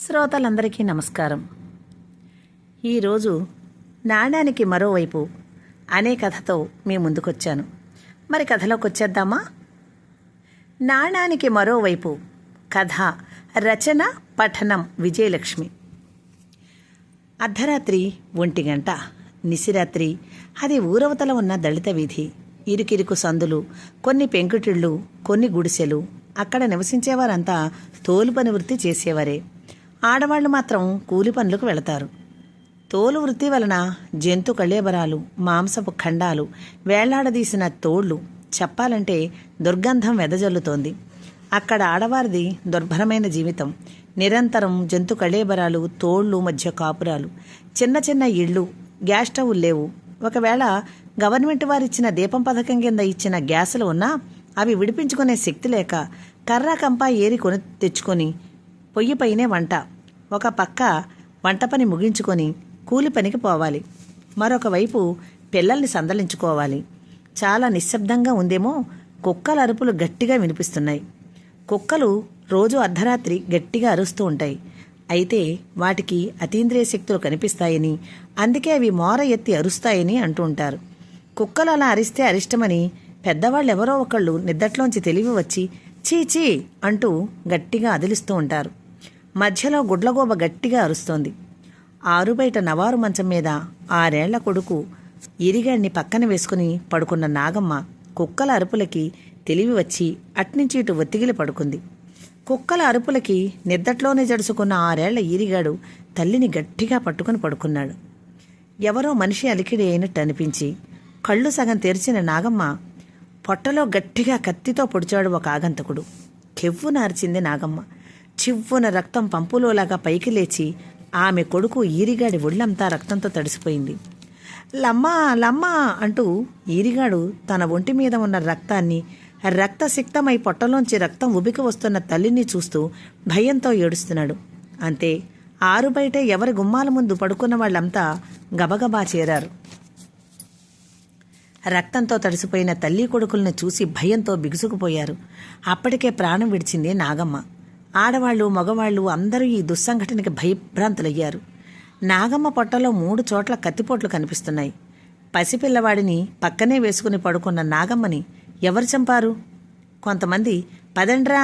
శ్రోతలందరికీ నమస్కారం. ఈరోజు నాణానికి మరోవైపు అనే కథతో మీ ముందుకొచ్చాను. మరి కథలోకి వచ్చేద్దామా? నాణానికి మరోవైపు కథ రచన పఠనం విజయలక్ష్మి. అర్ధరాత్రి 1 గంట, నిశిరాత్రి. అది ఊరవతల ఉన్న దళిత వీధి. ఇరుకిరుకు సందులు, కొన్ని పెంకుటిళ్ళు, కొన్ని గుడిసెలు. అక్కడ నివసించేవారంతా తోలు పని వృత్తి చేసేవారే. ఆడవాళ్లు మాత్రం కూలి పనులకు వెళతారు. తోలు వృత్తి వలన జంతు కళేబరాలు, మాంసపు ఖండాలు, వేళ్లాడదీసిన తోళ్లు, చెప్పాలంటే దుర్గంధం వెదజల్లుతోంది. అక్కడ ఆడవారిది దుర్భరమైన జీవితం. నిరంతరం జంతు కళేబరాలు, తోళ్లు మధ్య కాపురాలు. చిన్న చిన్న ఇళ్ళు, గ్యాస్ స్టవ్లు లేవు. ఒకవేళ గవర్నమెంట్ వారిచ్చిన దీపం పథకం కింద ఇచ్చిన గ్యాసులు ఉన్నా అవి విడిపించుకునే శక్తి లేక కర్రా కంప ఏరి కొని తెచ్చుకొని పొయ్యిపైనే వంట. ఒక పక్క వంట పని ముగించుకొని కూలి పనికి పోవాలి. మరొక వైపు పిల్లల్ని సందలించుకోవాలి. చాలా నిశ్శబ్దంగా ఉందేమో. కుక్కల అరుపులు గట్టిగా వినిపిస్తున్నాయి. కుక్కలు రోజు అర్ధరాత్రి గట్టిగా అరుస్తూ ఉంటాయి. అయితే వాటికి అతీంద్రియ శక్తులు కనిపిస్తాయని, అందుకే అవి మోర ఎత్తి అరుస్తాయని అంటూ ఉంటారు. కుక్కలు అలా అరిస్తే అరిష్టమని పెద్దవాళ్ళెవరో ఒకళ్ళు నిద్దట్లోంచి తెలివి వచ్చి చీ అంటూ గట్టిగా అదిలిస్తూ ఉంటారు. మధ్యలో గుడ్లగోబ గట్టిగా అరుస్తోంది. ఆరుబయట నవారు మంచం మీద 6 ఏళ్ల కొడుకు ఇరిగాడిని పక్కన వేసుకుని పడుకున్న నాగమ్మ కుక్కల అరుపులకి తెలివి వచ్చి అట్నుంచి ఇటు ఒత్తిగిలి పడుకుంది. కుక్కల అరుపులకి నిద్దట్లోనే జడుచుకున్న 6 ఏళ్ల ఈరిగాడు తల్లిని గట్టిగా పట్టుకుని పడుకున్నాడు. ఎవరో మనిషి అలికిడి అయినట్టు అనిపించి కళ్ళు సగం తెరిచిన నాగమ్మ పొట్టలో గట్టిగా కత్తితో పొడిచాడు ఒక ఆగంతకుడు. కెవ్వున అరిచింది నాగమ్మ. చివ్వున రక్తం పంపులోలాగా పైకి లేచి ఆమె కొడుకు ఈరిగాడి ఒళ్ళంతా రక్తంతో తడిసిపోయింది. లమ్మా లమ్మా అంటూ ఈరిగాడు తన ఒంటి మీద ఉన్న రక్తాన్ని, రక్తసిక్తమై పొట్టలోంచి రక్తం ఉబికి వస్తున్న తల్లిని చూస్తూ భయంతో ఏడుస్తున్నాడు. అంతే, ఆరుబయటే ఎవరి గుమ్మాల ముందు పడుకున్న వాళ్ళంతా గబగబా చేరారు. రక్తంతో తడిసిపోయిన తల్లి కొడుకులను చూసి భయంతో బిగుసుకుపోయారు. అప్పటికే ప్రాణం విడిచింది నాగమ్మ. ఆడవాళ్లు, మగవాళ్లు అందరూ ఈ దుస్సంఘటనకి భయభ్రాంతులయ్యారు. నాగమ్మ పొట్టలో 3 చోట్ల కత్తిపోట్లు కనిపిస్తున్నాయి. పసిపిల్లవాడిని పక్కనే వేసుకుని పడుకున్న నాగమ్మని ఎవరు చంపారు? కొంతమంది పదండ్రా,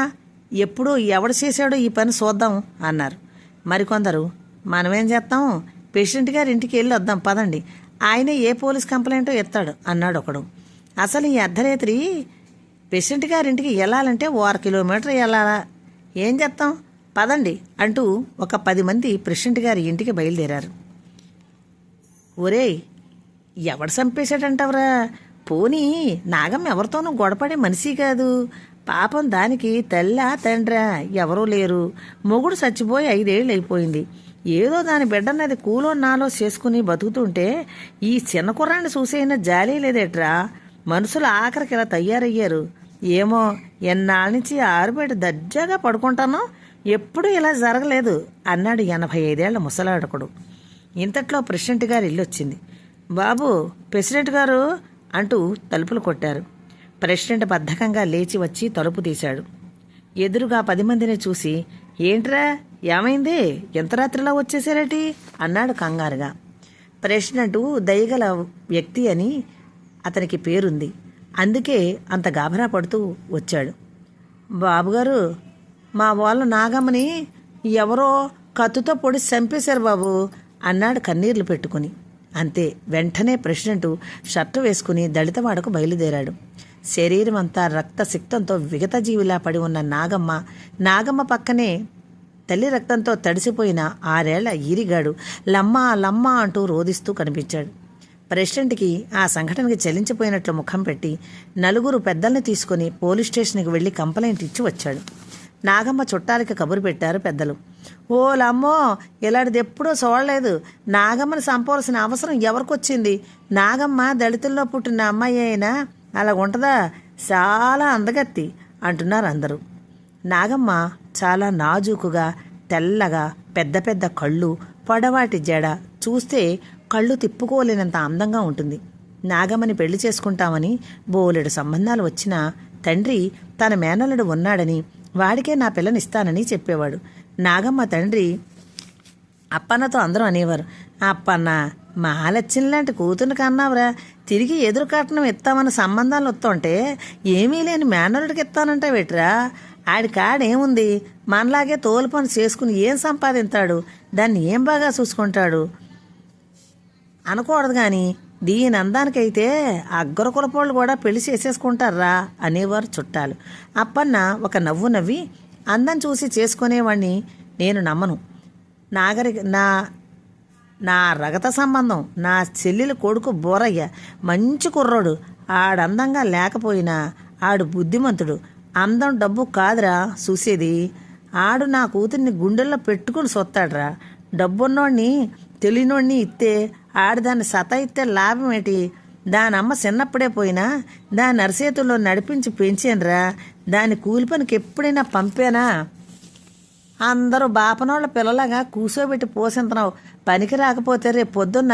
ఎప్పుడూ ఎవడు చేశాడో ఈ పని చూద్దాం అన్నారు. మరికొందరు మనమేం చేస్తాం, పేషెంట్ గారి ఇంటికి వెళ్ళి వద్దాం పదండి, ఆయనే ఏ పోలీస్ కంప్లైంటో ఎత్తాడు అన్నాడు ఒకడు. అసలు ఈ అర్ధరాత్రి పేషెంట్ గారింటికి వెళ్ళాలంటే 1 కిలోమీటర్ వెళ్ళాలా, ఏం చేస్తాం పదండి అంటూ ఒక 10 మంది ప్రెసిడెంట్ గారి ఇంటికి బయలుదేరారు. ఒరేయ్, ఎవడు చంపేశాడంటావురా? పోనీ నాగమ్మ ఎవరితోనూ గొడపడే మనిషి కాదు. పాపం దానికి తల్లా తండ్రా ఎవరూ లేరు. మొగుడు చచ్చిపోయి 5 ఏళ్ళు అయిపోయింది. ఏదో దాని బిడ్డన్నది కూలో నాలో చేసుకుని బతుకుతుంటే ఈ చిన్న కుర్రాన్ని చూసైనా జాలీ లేదేట్రా? మనుషులు ఆఖరికి ఇలా తయారయ్యారు. ఏమో, ఎన్నాళ్ళ నుంచి ఆరుబయట దర్జాగా పడుకుంటానో ఎప్పుడూ ఇలా జరగలేదు అన్నాడు 85 ఏళ్ల ముసలాడకుడు. ఇంతట్లో ప్రెసిడెంట్ గారు ఇల్లు వచ్చింది. బాబు, ప్రెసిడెంట్ గారు అంటూ తలుపులు కొట్టారు. ప్రెసిడెంట్ బద్ధకంగా లేచి వచ్చి తలుపు తీశాడు. ఎదురుగా 10 మందిని చూసి ఏంట్రా, ఏమైంది, ఎంత రాత్రిలో వచ్చేసారేటి అన్నాడు కంగారుగా. ప్రెసిడెంటు దయగల వ్యక్తి అని అతనికి పేరుంది, అందుకే అంత గాభరా పడుతూ వచ్చాడు. బాబుగారు, మా వాళ్ళ నాగమ్మని ఎవరో కత్తుతో పొడి చంపేశారు బాబు అన్నాడు కన్నీళ్లు పెట్టుకుని. అంతే, వెంటనే ప్రెసిడెంటు షర్టు వేసుకుని దళితవాడకు బయలుదేరాడు. శరీరం అంతా రక్తసిక్తంతో విగతజీవిలా పడి ఉన్న నాగమ్మ పక్కనే తల్లి రక్తంతో తడిసిపోయిన 6 ఏళ్ల ఈరిగాడు లమ్మా లమ్మా అంటూ రోదిస్తూ కనిపించాడు. ప్రెసిడెంట్కి ఆ సంఘటనకి చలించిపోయినట్లు ముఖం పెట్టి 4 పెద్దల్ని తీసుకుని పోలీస్ స్టేషన్కి వెళ్ళి కంప్లైంట్ ఇచ్చి వచ్చాడు. నాగమ్మ చుట్టాలకి కబురు పెట్టారు పెద్దలు. ఓ లమ్మో, ఇలాంటిది ఎప్పుడూ చూడలేదు. నాగమ్మని చంపవలసిన అవసరం ఎవరికొచ్చింది? నాగమ్మ దళితుల్లో పుట్టిన అమ్మాయి అయినా అలా ఉంటుందా? చాలా అందగత్తి అంటున్నారు అందరూ. నాగమ్మ చాలా నాజూకుగా, తెల్లగా, పెద్ద పెద్ద కళ్ళు, పొడవాటి జడ, చూస్తే కళ్ళు తిప్పుకోలేనంత అందంగా ఉంటుంది. నాగమ్మని పెళ్లి చేసుకుంటామని బోలెడు సంబంధాలు వచ్చినా తండ్రి తన మేనల్లుడు ఉన్నాడని వాడికే నా పిల్లనిస్తానని చెప్పేవాడు. నాగమ్మ తండ్రి అప్పన్నతో అందరూ అనేవారు, అప్పన్న మహాలక్ష్మి లాంటి కూతురు కన్నావురా, తిరిగి ఎదురు కట్నం ఇస్తామన్న సంబంధాలు వస్తుంటే ఏమీ లేని మేనరుడికి ఇస్తానంటే వెట్రా, ఆడి కాడేముంది, మనలాగే తోలు పని చేసుకుని ఏం సంపాదించాడు, దాన్ని ఏం బాగా చూసుకుంటాడు అనకూడదు. కానీ దీని అందానికైతే అగ్గర కులపోళ్ళు కూడా పెళ్లి చేసేసుకుంటారా అనేవారు చుట్టాలు. అప్పన్న ఒక నవ్వు నవ్వి, అందం చూసి చేసుకునేవాడిని నేను నమ్మను, నా రగత సంబంధం నా చెల్లెలు కొడుకు బోరయ్య మంచి కుర్రోడు, ఆడందంగా లేకపోయినా ఆడు బుద్ధిమంతుడు, అందం డబ్బు కాదురా చూసేది, ఆడు నా కూతుర్ని గుండెల్లో పెట్టుకుని సొత్తాడురా, డబ్బున్నోడిని తెలియనోడిని ఇస్తే ఆడు దాన్ని సతాయిస్తే లాభం ఏంటి, దానమ్మ చిన్నప్పుడే పోయినా దాని అరసేతుల్లో నడిపించి పెంచానురా, దాని కూలి పనికి ఎప్పుడైనా పంపానా, అందరూ బాపనోళ్ళ పిల్లలాగా కూసోబెట్టి పోషింతున్నావు, పనికి రాకపోతే రేపు పొద్దున్న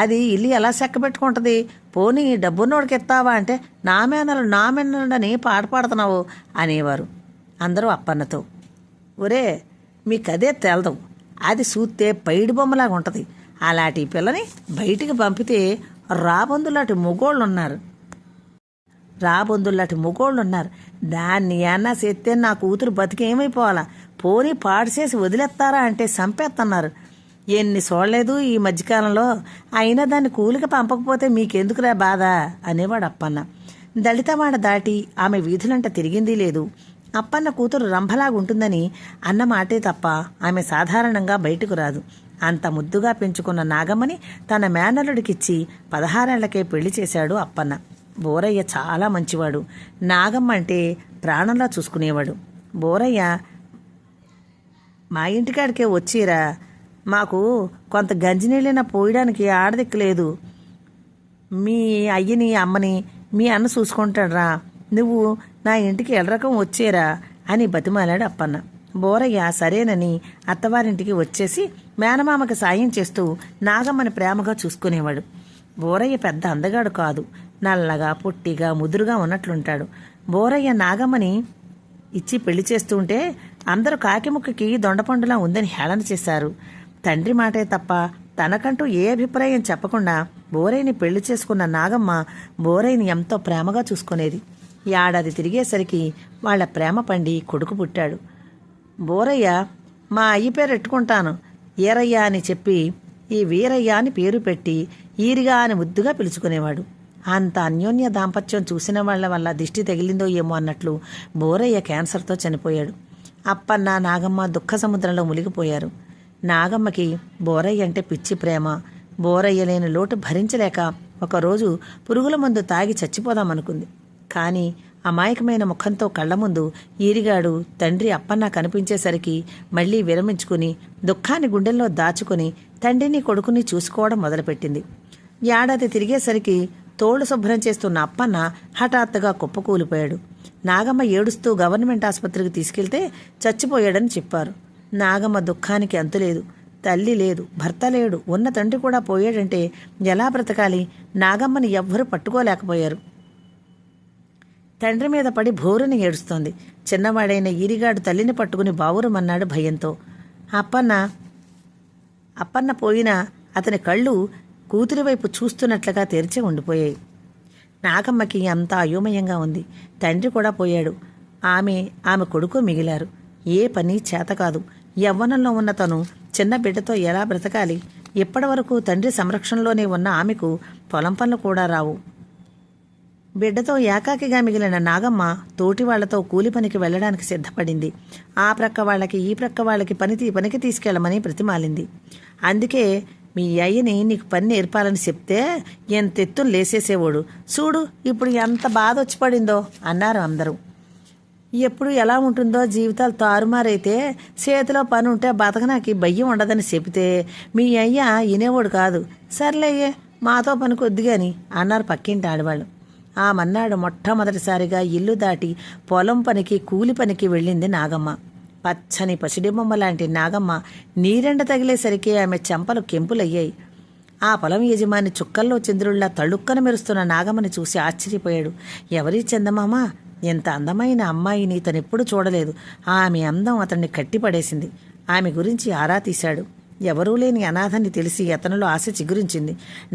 అది ఇల్లు ఎలా చెక్క పెట్టుకుంటుంది, పోనీ డబ్బున్నోడికి ఇస్తావా అంటే నా మేనలని పాట పాడుతున్నావు అనేవారు అందరూ అప్పన్నతో. ఒరే మీకదే తెలదు, అది చూస్తే పైడి బొమ్మలాగా ఉంటుంది, అలాంటి పిల్లని బయటికి పంపితే రాబందులాంటి మొగోళ్ళున్నారు, దాన్ని అన్నా చేస్తే నా కూతురు బతికేమైపోవాలా, పోనీ పాడు చేసి వదిలేస్తారా అంటే చంపేస్తున్నారు, ఎన్ని చూడలేదు ఈ మధ్యకాలంలో, అయినా దాన్ని కూలికి పంపకపోతే మీకెందుకురా బాధ అనేవాడు అప్పన్న. దళితవాడ దాటి ఆమె వీధులంట తిరిగింది లేదు. అప్పన్న కూతురు రంభలాగుంటుందని అన్న మాటే తప్ప ఆమె సాధారణంగా బయటకు రాదు. అంత ముద్దుగా పెంచుకున్న నాగమ్మని తన మేనల్లుడికిచ్చి 16 ఏళ్లకే పెళ్లి చేశాడు అప్పన్న. బోరయ్య చాలా మంచివాడు, నాగమ్మ అంటే ప్రాణంలా చూసుకునేవాడు. బోరయ్య, మా ఇంటికాడికే వచ్చిరా, మాకు కొంత గంజినీళ్ళైనా పోయడానికి ఆడదిక్కలేదు, మీ అయ్యని అమ్మని మీ అన్న చూసుకుంటాడురా, నువ్వు నా ఇంటికి ఎల్లరకం వచ్చేరా అని బతిమాలాడు అప్పన్న. బోరయ్య సరేనని అత్తవారింటికి వచ్చేసి మేనమామకి సాయం చేస్తూ నాగమ్మని ప్రేమగా చూసుకునేవాడు. బోరయ్య పెద్ద అందగాడు కాదు, నల్లగా పొట్టిగా ముదురుగా ఉన్నట్లుంటాడు. బోరయ్య నాగమ్మని ఇచ్చి పెళ్లి చేస్తుంటే అందరూ కాకిముక్కకి దొండపండులా ఉందని హేళన చేశారు. తండ్రి మాటే తప్ప తనకంటూ ఏ అభిప్రాయం చెప్పకుండా బోరయ్యని పెళ్లి చేసుకున్న నాగమ్మ బోరయ్యని ఎంతో ప్రేమగా చూసుకునేది. ఏడాది తిరిగేసరికి వాళ్ల ప్రేమ పండి కొడుకు పుట్టాడు. బోరయ్య మా అయ్య పేరు ఎట్టుకుంటాను ఈరయ్య అని చెప్పి ఈ వీరయ్య అని పేరు పెట్టి ఈరిగా అని ముద్దుగా పిలుచుకునేవాడు. అంత అన్యోన్య దాంపత్యం చూసిన వాళ్ల వల్ల దిష్టి తగిలిందో ఏమో అన్నట్లు బోరయ్య క్యాన్సర్తో చనిపోయాడు. అప్పన్న నాగమ్మ దుఃఖ సముద్రంలో మునిగిపోయారు. నాగమ్మకి బోరయ్య అంటే పిచ్చి ప్రేమ. బోరయ్య లేని లోటు భరించలేక ఒకరోజు పురుగుల మందు తాగి చచ్చిపోదామనుకుంది. కానీ అమాయకమైన ముఖంతో కళ్ల ముందు ఈరిగాడు తండ్రి అప్పన్న కనిపించేసరికి మళ్లీ విరమించుకుని దుఃఖాన్ని గుండెల్లో దాచుకుని తండ్రిని కొడుకుని చూసుకోవడం మొదలుపెట్టింది. ఏడాది తిరిగేసరికి తోళ్లు శుభ్రం చేస్తున్న అప్పన్న హఠాత్తుగా కుప్పకూలిపోయాడు. నాగమ్మ ఏడుస్తూ గవర్నమెంట్ ఆసుపత్రికి తీసుకెళ్తే చచ్చిపోయాడని చెప్పారు. నాగమ్మ దుఃఖానికి అంతులేదు. తల్లి లేదు, భర్త లేడు, ఉన్న తండ్రి కూడా పోయాడంటే ఎలా బ్రతకాలి? నాగమ్మని ఎవ్వరూ పట్టుకోలేకపోయారు. తండ్రి మీద పడి భోరుని ఏడుస్తోంది. చిన్నవాడైన ఈరిగాడు తల్లిని పట్టుకుని బావురమన్నాడు భయంతో. అప్పన్న పోయినా అతని కళ్ళు కూతురి వైపు చూస్తున్నట్లుగా తెరిచి ఉండిపోయాయి. నాగమ్మకి అంతా అయోమయంగా ఉంది. తండ్రి కూడా పోయాడు. ఆమె కొడుకు మిగిలారు. ఏ పని చేత కాదు. యవ్వనంలో ఉన్న తను చిన్న బిడ్డతో ఎలా బ్రతకాలి? ఇప్పటి వరకు తండ్రి సంరక్షణలోనే ఉన్న ఆమెకు పొలం పనులు కూడా రావు. బిడ్డతో ఏకాకిగా మిగిలిన నాగమ్మ తోటి వాళ్లతో కూలి పనికి వెళ్లడానికి సిద్ధపడింది. ఆ ప్రక్క వాళ్ళకి ఈ ప్రక్క వాళ్ళకి పనికి తీసుకెళ్లమని ప్రతిమాలింది. అందుకే మీ అయ్యని నీకు పని నేర్పాలని చెప్తే ఎంతెత్తును లేసేసేవాడు. చూడు ఇప్పుడు ఎంత బాధ వచ్చి పడిందో అన్నారు అందరూ. ఎప్పుడు ఎలా ఉంటుందో జీవితాలు తారుమారైతే చేతిలో పని ఉంటే బతకనాకి భయం ఉండదని చెబితే మీ అయ్య వినేవాడు కాదు. సర్లేయ్యే మాతో పని కొద్దిగాని అన్నారు పక్కింటి ఆడవాళ్ళు. ఆ మన్నాడు మొట్టమొదటిసారిగా ఇల్లు దాటి పొలం పనికి కూలి పనికి వెళ్ళింది నాగమ్మ. పచ్చని పసిడిబొమ్మ లాంటి నాగమ్మ నీరెండ తగిలేసరికి ఆమె చెంపలు కెంపులయ్యాయి. ఆ పొలం యజమాని చుక్కల్లో చంద్రుళ్లా తళుక్కన మెరుస్తున్న నాగమ్మని చూసి ఆశ్చర్యపోయాడు. ఎవరీ చందమామ? ఎంత అందమైన అమ్మాయిని తనెప్పుడు చూడలేదు. ఆమె అందం అతన్ని కట్టిపడేసింది. ఆమె గురించి ఆరా తీశాడు. ఎవరూ లేని అనాథని తెలిసి అతనిలో ఆశ చిగురించింది.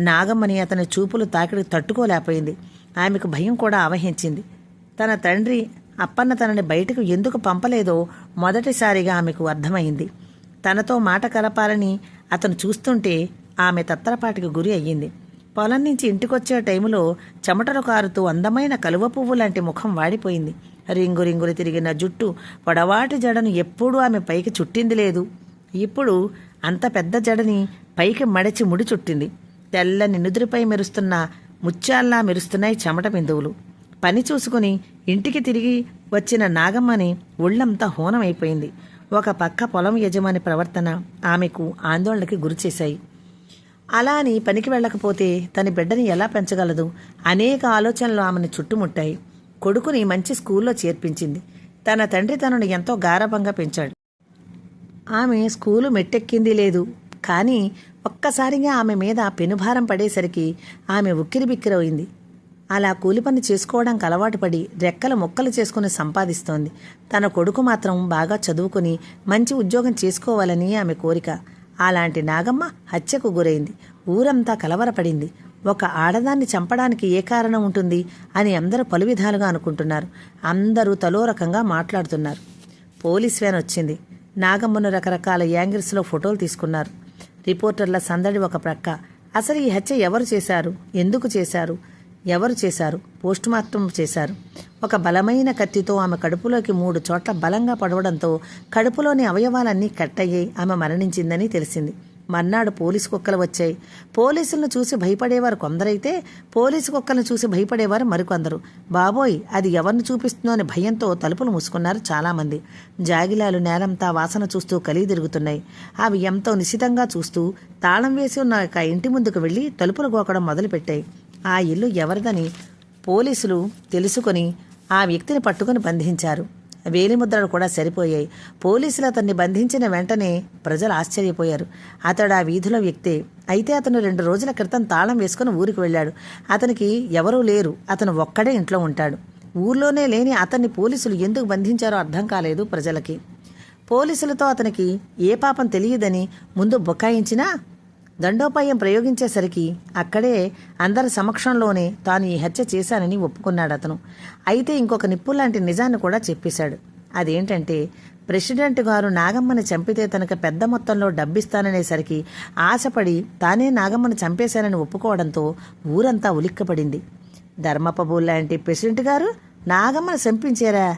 నాగమ్మని అతని చూపులు తాకిడి తట్టుకోలేకపోయింది. ఆమెకు భయం కూడా ఆవహించింది. తన తండ్రి అప్పన్న తనని బయటకు ఎందుకు పంపలేదో మొదటిసారిగా ఆమెకు అర్థమైంది. తనతో మాట కలపాలని అతను చూస్తుంటే ఆమె తత్తరపాటికి గురి అయ్యింది. పొలం నుంచి ఇంటికొచ్చే టైములో చెమటలు కారుతూ అందమైన కలువ పువ్వు లాంటి ముఖం వాడిపోయింది. రింగు రింగులు తిరిగిన జుట్టు, పొడవాటి జడను ఎప్పుడూ ఆమె పైకి చుట్టింది లేదు. ఇప్పుడు అంత పెద్ద జడని పైకి మడిచి ముడి చుట్టింది. తెల్లని నుదురుపై మెరుస్తున్న ముత్యాల్లా మెరుస్తున్నాయి చెమట బిందువులు. పని చూసుకుని ఇంటికి తిరిగి వచ్చిన నాగమ్మని ఒళ్ళంతా హోనమైపోయింది. ఒక పక్క పొలం యజమాని ప్రవర్తన ఆమెకు ఆందోళనకి గురిచేశాయి. అలా అని పనికి వెళ్ళకపోతే తన బిడ్డని ఎలా పెంచగలదు? అనేక ఆలోచనలు ఆమెను చుట్టుముట్టాయి. కొడుకుని మంచి స్కూల్లో చేర్పించింది. తన తండ్రి తనను ఎంతో గారాబంగా పెంచాడు. ఆమె స్కూలు మెట్టెక్కింది లేదు. కానీ ఒక్కసారిగా ఆమె మీద పెనుభారం పడేసరికి ఆమె ఉక్కిరిబిక్కిరయింది. అలా కూలి పని చేసుకోవడానికి అలవాటు పడి రెక్కల మొక్కలు చేసుకుని సంపాదిస్తోంది. తన కొడుకు మాత్రం బాగా చదువుకుని మంచి ఉద్యోగం చేసుకోవాలని ఆమె కోరిక. అలాంటి నాగమ్మ హత్యకు గురైంది. ఊరంతా కలవరపడింది. ఒక ఆడదాన్ని చంపడానికి ఏ కారణం ఉంటుంది అని అందరూ పలు విధాలుగా అనుకుంటున్నారు. అందరూ తలో రకంగా మాట్లాడుతున్నారు. పోలీస్ వ్యాన్ వచ్చింది. నాగమ్మను రకరకాల యాంగిల్స్లో ఫోటోలు తీసుకున్నారు. రిపోర్టర్ల సందడి ఒక ప్రక్క. అసలు ఈ హత్య ఎవరు చేశారు? ఎందుకు చేశారు? ఎవరు చేశారు? పోస్టుమార్టం చేశారు. ఒక బలమైన కత్తితో ఆమె కడుపులోకి 3 చోట్ల బలంగా పడవడంతో కడుపులోని అవయవాలన్నీ కట్టయ్యాయి. ఆమె మరణించిందని తెలిసింది. మర్నాడు పోలీసు కుక్కలు వచ్చాయి. పోలీసులను చూసి భయపడేవారు కొందరైతే పోలీసు కుక్కలను చూసి భయపడేవారు మరికొందరు. బాబోయ్, అది ఎవరిని చూపిస్తుందో అని భయంతో తలుపులు మూసుకున్నారు చాలామంది. జాగిలాలు నేలంతా వాసన చూస్తూ కలిగి తిరుగుతున్నాయి. అవి ఎంతో నిశితంగా చూస్తూ తాళం వేసి ఉన్న ఒక ఇంటి ముందుకు వెళ్లి తలుపులు గోకడం మొదలుపెట్టాయి. ఆ ఇల్లు ఎవరిదని పోలీసులు తెలుసుకుని ఆ వ్యక్తిని పట్టుకుని బంధించారు. వేలిముద్రలు కూడా సరిపోయాయి. పోలీసులు అతన్ని బంధించిన వెంటనే ప్రజలు ఆశ్చర్యపోయారు. అతడు ఆ వీధిలో వ్యక్తే. అయితే అతను 2 రోజుల క్రితం తాళం వేసుకుని ఊరికి వెళ్ళాడు. అతనికి ఎవరూ లేరు. అతను ఒక్కడే ఇంట్లో ఉంటాడు. ఊర్లోనే లేని అతన్ని పోలీసులు ఎందుకు బంధించారో అర్థం కాలేదు ప్రజలకి. పోలీసులతో అతనికి ఏ పాపం తెలియదని ముందు బుకాయించినా దండోపాయం ప్రయోగించేసరికి అక్కడే అందరి సమక్షంలోనే తాను ఈ హత్య చేశానని ఒప్పుకున్నాడు అతను. అయితే ఇంకొక నిప్పులాంటి నిజాన్ని కూడా చెప్పేశాడు. అదేంటంటే ప్రెసిడెంట్ గారు నాగమ్మని చంపితే తనకు పెద్ద మొత్తంలో డబ్బిస్తాననేసరికి ఆశపడి తానే నాగమ్మని చంపేశానని ఒప్పుకోవడంతో ఊరంతా ఉలిక్కపడింది. ధర్మపబు లాంటి ప్రెసిడెంట్ గారు నాగమ్మని చంపించారా?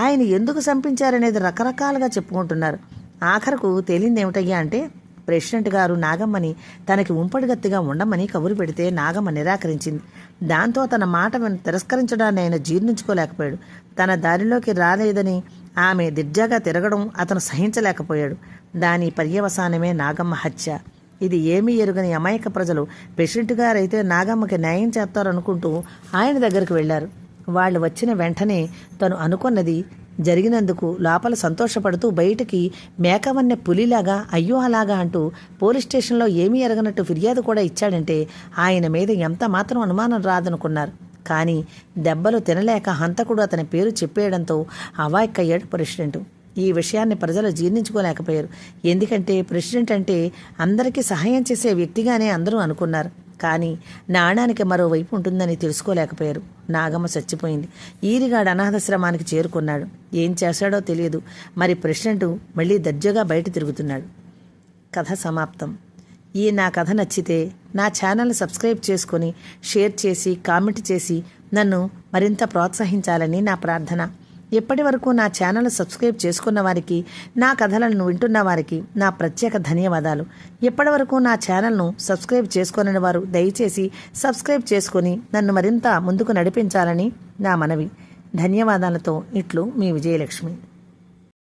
ఆయన ఎందుకు చంపించారనేది రకరకాలుగా చెప్పుకుంటున్నారు. ఆఖరకు తేలిందేమిటయ్యా అంటే ప్రెసిడెంట్ గారు నాగమ్మని తనకి ఉంపడిగత్తిగా ఉండమని కబురు పెడితే నాగమ్మ నిరాకరించింది. దాంతో తన మాట తిరస్కరించడాన్ని ఆయన జీర్ణించుకోలేకపోయాడు. తన దారిలోకి రాలేదని ఆమె దిర్జాగా తిరగడం అతను సహించలేకపోయాడు. దాని పర్యవసానమే నాగమ్మ హత్య. ఇది ఏమీ ఎరుగని అమాయక ప్రజలు ప్రెసిడెంట్ గారైతే నాగమ్మకి న్యాయం చేస్తారనుకుంటూ ఆయన దగ్గరికి వెళ్లారు. వాళ్ళు వచ్చిన వెంటనే తను అనుకున్నది జరిగినందుకు లోపల సంతోషపడుతూ బయటికి మేకవన్నె పులిలాగా అయ్యో అలాగా అంటూ పోలీస్ స్టేషన్లో ఏమీ ఎరగనట్టు ఫిర్యాదు కూడా ఇచ్చాడంటే ఆయన మీద ఎంత మాత్రం అనుమానం రాదనుకున్నారు. కానీ దెబ్బలు తినలేక హంతకుడు అతని పేరు చెప్పేయడంతో అవాక్కయ్యాడు ప్రెసిడెంట్. ఈ విషయాన్ని ప్రజలు జీర్ణించుకోలేకపోయారు. ఎందుకంటే ప్రెసిడెంట్ అంటే అందరికీ సహాయం చేసే వ్యక్తిగానే అందరూ అనుకున్నారు. కానీ నాణానికి మరోవైపు ఉంటుందని తెలుసుకోలేకపోయారు. నాగమ్మ చచ్చిపోయింది. ఈరిగాడు అనాథాశ్రమానికి చేరుకున్నాడు. ఏం చేశాడో తెలియదు. మరి ప్రెసిడెంట్ మళ్ళీ దర్జాగా బయట తిరుగుతున్నాడు. కథ సమాప్తం. ఈ నా కథ నచ్చితే నా ఛానల్ సబ్స్క్రైబ్ చేసుకొని షేర్ చేసి కామెంట్ చేసి నన్ను మరింత ప్రోత్సహించాలని నా ప్రార్థన. ఇప్పటి వరకు నా ఛానల్ సబ్స్క్రైబ్ చేసుకున్న వారికి, నా కథలను వింటున్న వారికి నా ప్రత్యేక ధన్యవాదాలు. ఇప్పటి వరకు నా ఛానల్ను సబ్స్క్రైబ్ చేసుకోని వారు దయచేసి సబ్స్క్రైబ్ చేసుకొని నన్ను మరింత ముందుకు నడిపించాలని నా మనవి. ధన్యవాదాలతో ఇట్లు మీ విజయలక్ష్మి.